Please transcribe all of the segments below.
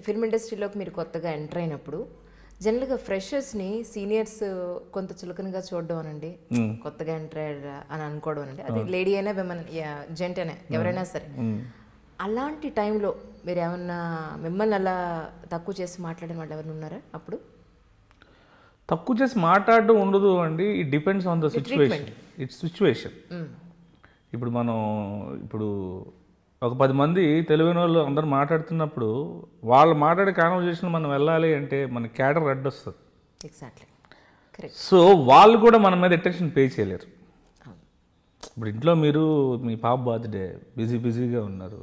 Film ఇండస్ట్రీలోకి మీరు కొత్తగా ఎంటర్ అయినప్పుడు జనరల్గా ఫ్రెషర్స్ని సీనియర్స్ కొంత చులకనగా చూడడం అనండి, కొత్తగా ఎంటర్ అయ్యారా అని అనుకోవడం అనండి, అది లేడీ అయినా విమెన్ జెంట్ అయినా ఎవరైనా సరే. అలాంటి టైంలో మీరు ఏమన్నా మిమ్మల్ని అలా తక్కువ చేసి మాట్లాడిన వాళ్ళు ఎవరైనా ఉన్నారా? అప్పుడు తక్కువ చేసి మాట్లాడడం ఉండదు అండి, it depends on the situation. It's situation. ఇప్పుడు ఒక 10 మంది తెలివైన వాళ్ళు అందరూ మాట్లాడుతున్నప్పుడు వాళ్ళు మాట్లాడే కాన్వర్జేషన్ మనం వెళ్ళాలి అంటే మన క్యాడర్ అడ్డొస్తుంది. Exactly correct. సో వాళ్ళు కూడా మన మీద అటెన్షన్ పే చేయలేరు. ఇప్పుడు ఇంట్లో మీరు మీ పాప బర్త్డే బిజీగా ఉన్నారు,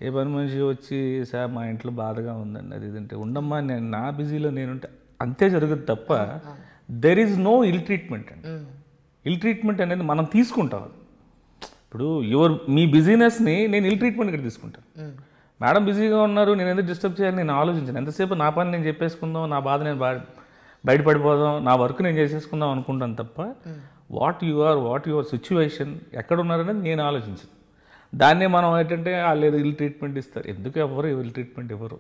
ఏ పని మనిషి వచ్చి సార్ మా ఇంట్లో బాధగా ఉందండి అది ఇదంటే ఉండమ్మా నేను నా బిజీలో నేనుంటే అంతే జరుగుతుంది తప్ప there is no ill treatment అండి. ఇల్ ట్రీట్మెంట్ అనేది మనం తీసుకుంటాం. ఇప్పుడు మీ బిజీనెస్ని నేను ఇల్ ట్రీట్మెంట్ ఇక్కడ తీసుకుంటాను. మేడం బిజీగా ఉన్నారు నేను ఎందుకు డిస్టర్బ్ చేయాలి నేను ఆలోచించాను. ఎంతసేపు నా పని నేను చెప్పేసుకుందాం, నా బాధ నేను బయటపడిపోదాం, నా వర్క్ నేను చేసేసుకుందాం అనుకుంటాను తప్ప వాట్ యువర్ సిచ్యువేషన్ ఎక్కడ ఉన్నారనేది నేను ఆలోచించను. దాన్నే మనం ఏంటంటే వాళ్ళు ఇల్ ట్రీట్మెంట్ ఇస్తారు. ఎందుకు ఎవరు ఇల్ ట్రీట్మెంట్ ఇవ్వరు?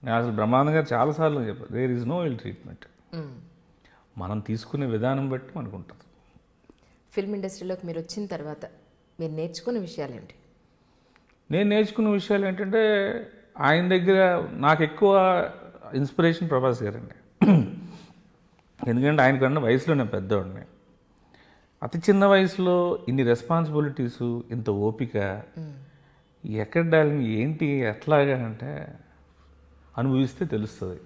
నేను అసలు బ్రహ్మానంద గారు చాలాసార్లు చెప్పారు there is no ill treatment. మనం తీసుకునే విధానం బట్టి మనకు ఉంటుంది. ఫిల్మ్ ఇండస్ట్రీలోకి మీరు వచ్చిన తర్వాత మీరు నేర్చుకున్న విషయాలు ఏంటి? నేను నేర్చుకున్న విషయాలు ఏంటంటే ఆయన దగ్గర నాకు ఎక్కువ ఇన్స్పిరేషన్ ప్రభాస్ గారండి. ఎందుకంటే ఆయనకన్నా వయసులో నేను పెద్దవాడిని. అతి చిన్న వయసులో ఇన్ని రెస్పాన్సిబిలిటీసు, ఇంత ఓపిక, ఎక్కడ డాలింగ్ ఏంటి ఎట్లాగా అంటే అనుభవిస్తే తెలుస్తుంది.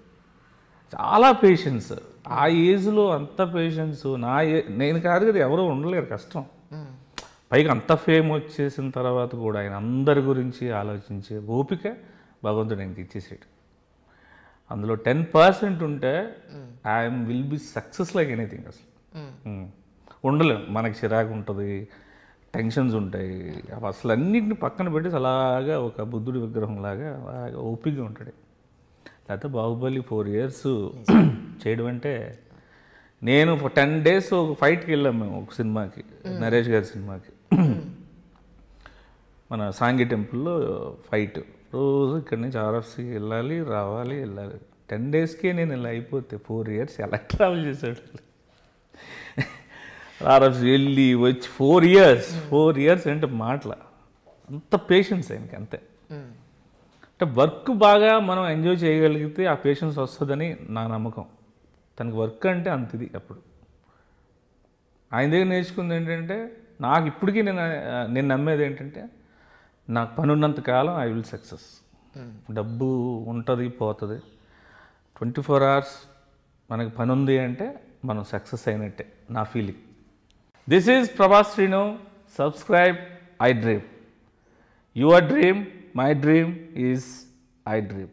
చాలా పేషెన్స్, ఆ ఏజ్లో అంత పేషెన్స్ నేను కాదు కదా ఎవరో ఉండలేరు, కష్టం. పైగా అంత ఫేమ్ వచ్చేసిన తర్వాత కూడా ఆయన అందరి గురించి ఆలోచించే ఓపిక భగవంతుడు ఆయనకి ఇచ్చేసాడు. అందులో 10% ఉంటే I'm will be success like anything. అసలు ఉండలేము, మనకి చిరాకు ఉంటుంది, టెన్షన్స్ ఉంటాయి, అసలు అన్నింటిని పక్కన పెట్టి అలాగా ఒక బుద్ధుడి విగ్రహం లాగా ఓపికగా ఉంటాడు. లేకపోతే బాహుబలి 4 years చేయడం అంటే, నేను 10 days ఒక ఫైట్కి వెళ్ళాం మేము ఒక సినిమాకి, నరేష్ గారి సినిమాకి. మన సాంగి టెంపుల్లో ఫైట్, రోజు ఇక్కడి నుంచి ఆర్ఎఫ్సీకి వెళ్ళాలి రావాలి 10 daysకే నేను ఇలా అయిపోతే 4 years ఎలా ట్రావెల్ చేశాడు. ఆర్ఎఫ్సీ వెళ్ళి వచ్చి 4 years అంటే మాటల అంత పేషెన్స్ ఆయనకి. అంతే అంటే వర్క్ బాగా మనం ఎంజాయ్ చేయగలిగితే ఆ పేషెన్స్ వస్తుందని నా నమ్మకం. తనకి వర్క్ అంటే అంత ఇది. అప్పుడు ఆయన దగ్గర నేర్చుకుంది ఏంటంటే, నాకు ఇప్పటికీ నేను నమ్మేది ఏంటంటే, నాకు పని ఉన్నంత కాలం ఐ విల్ సక్సెస్. డబ్బు ఉంటుంది పోతుంది, 24 hours మనకి పని ఉంది అంటే మనం సక్సెస్ అయినట్టే నా feeling. This is Prabhas Srinu. Subscribe I dream. Your dream, my dream is I dream.